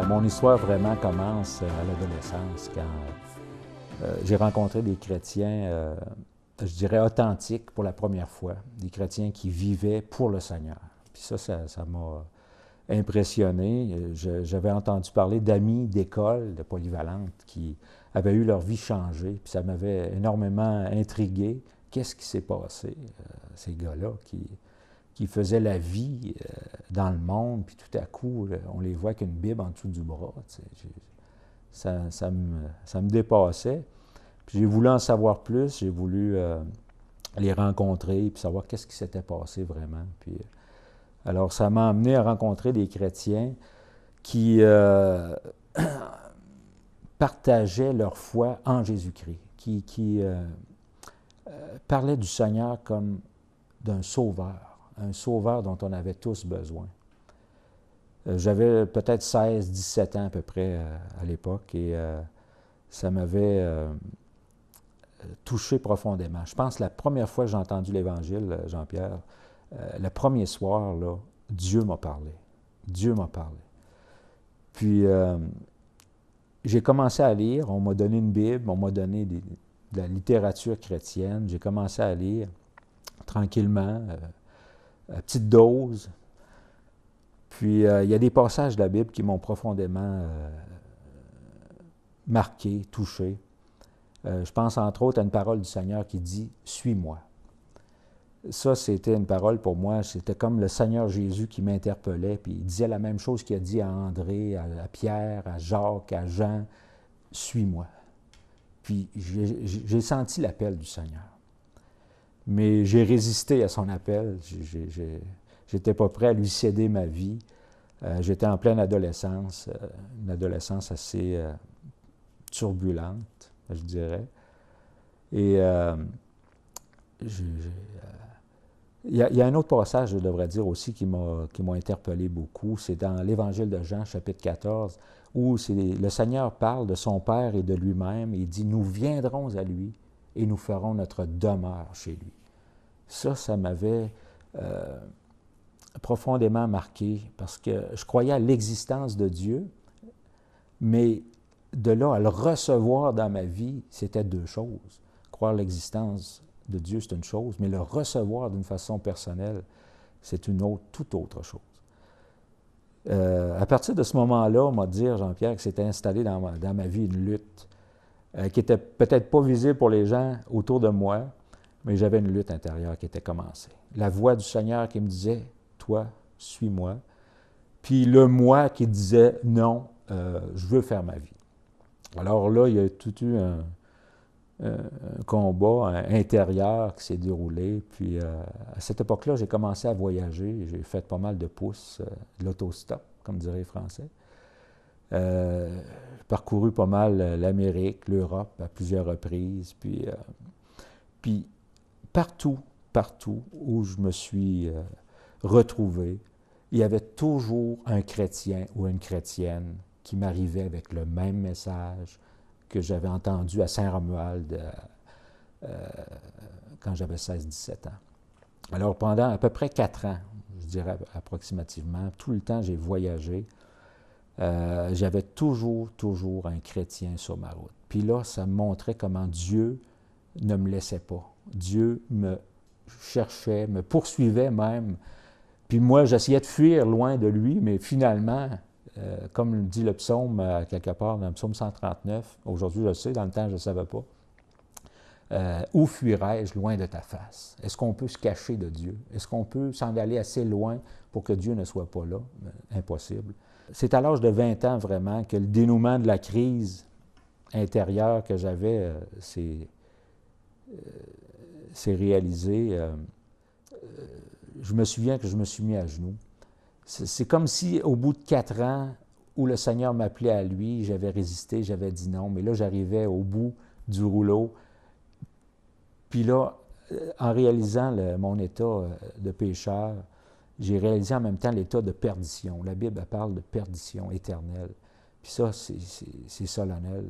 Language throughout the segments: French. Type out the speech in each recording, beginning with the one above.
Mon histoire vraiment commence à l'adolescence, quand j'ai rencontré des chrétiens, je dirais authentiques pour la première fois, des chrétiens qui vivaient pour le Seigneur. Puis ça m'a impressionné. J'avais entendu parler d'amis d'école, de polyvalente, qui avaient eu leur vie changée, puis ça m'avait énormément intrigué. Qu'est-ce qui s'est passé, ces gars-là qui faisaient la vie dans le monde, puis tout à coup, là, on les voit qu'une Bible en dessous du bras. Ça me dépassait. Puis j'ai voulu en savoir plus, j'ai voulu les rencontrer, puis savoir qu'est-ce qui s'était passé vraiment. Puis, alors, ça m'a amené à rencontrer des chrétiens qui partageaient leur foi en Jésus-Christ, qui parlaient du Seigneur comme d'un sauveur, un sauveur dont on avait tous besoin. J'avais peut-être 16, 17 ans à peu près à l'époque et ça m'avait touché profondément. Je pense que la première fois que j'ai entendu l'Évangile, Jean-Pierre, le premier soir, là, Dieu m'a parlé. Dieu m'a parlé. Puis, j'ai commencé à lire. On m'a donné une Bible, on m'a donné de la littérature chrétienne. J'ai commencé à lire tranquillement, à petite dose. Puis, il y a des passages de la Bible qui m'ont profondément marqué, touché. Je pense entre autres à une parole du Seigneur qui dit « Suis-moi ». Ça, c'était une parole pour moi, c'était comme le Seigneur Jésus qui m'interpellait, puis il disait la même chose qu'il a dit à André, à Pierre, à Jacques, à Jean, « Suis-moi ». Puis j'ai senti l'appel du Seigneur. Mais j'ai résisté à son appel, j'étais pas prêt à lui céder ma vie. J'étais en pleine adolescence, une adolescence assez turbulente, je dirais. Et il y a un autre passage, je devrais dire aussi, qui m'a interpellé beaucoup. C'est dans l'Évangile de Jean, chapitre 14, où le Seigneur parle de son Père et de lui-même. Il dit « Nous viendrons à lui et nous ferons notre demeure chez lui ». Ça m'avait profondément marqué parce que je croyais à l'existence de Dieu, mais de là à le recevoir dans ma vie, c'était deux choses. Croire à l'existence de Dieu, c'est une chose, mais le recevoir d'une façon personnelle, c'est toute autre chose. À partir de ce moment-là, on m'a dit, Jean-Pierre, que s'était installé dans ma vie une lutte qui n'était peut-être pas visible pour les gens autour de moi, mais j'avais une lutte intérieure qui était commencée. La voix du Seigneur qui me disait, « Toi, suis-moi », puis le moi qui disait, « Non, je veux faire ma vie ». Alors là, il y a tout eu un combat intérieur qui s'est déroulé. Puis à cette époque-là, j'ai commencé à voyager. J'ai fait pas mal de pouces, de l'autostop, comme diraient les Français. J'ai parcouru pas mal l'Amérique, l'Europe à plusieurs reprises. Puis partout où je me suis retrouvé, il y avait toujours un chrétien ou une chrétienne qui m'arrivait avec le même message que j'avais entendu à Saint-Romuald quand j'avais 16-17 ans. Alors, pendant à peu près 4 ans, je dirais approximativement, tout le temps j'ai voyagé, j'avais toujours un chrétien sur ma route. Puis là, ça me montrait comment Dieu ne me laissait pas. Dieu me cherchait, me poursuivait même. Puis moi, j'essayais de fuir loin de lui, mais finalement, comme dit le psaume, quelque part, dans le psaume 139, aujourd'hui je le sais, dans le temps je ne savais pas, où fuirais-je loin de ta face? Est-ce qu'on peut se cacher de Dieu? Est-ce qu'on peut s'en aller assez loin pour que Dieu ne soit pas là? Impossible. C'est à l'âge de 20 ans vraiment que le dénouement de la crise intérieure que j'avais s'est réalisé. Je me souviens que je me suis mis à genoux. C'est comme si, au bout de 4 ans, où le Seigneur m'appelait à lui, j'avais résisté, j'avais dit non, mais là, j'arrivais au bout du rouleau. Puis là, en réalisant mon état de pécheur, j'ai réalisé en même temps l'état de perdition. La Bible, elle parle de perdition éternelle. Puis ça, c'est solennel.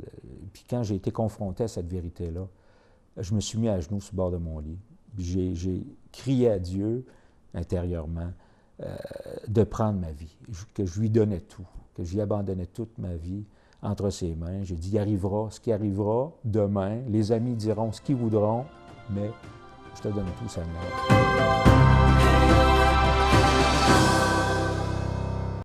Puis quand j'ai été confronté à cette vérité-là, je me suis mis à genoux sur le bord de mon lit. J'ai crié à Dieu intérieurement, de prendre ma vie, que je lui donnais tout, que j'y abandonnais toute ma vie entre ses mains. J'ai dit, il arrivera ce qui arrivera demain. Les amis diront ce qu'ils voudront, mais je te donne tout, Seigneur.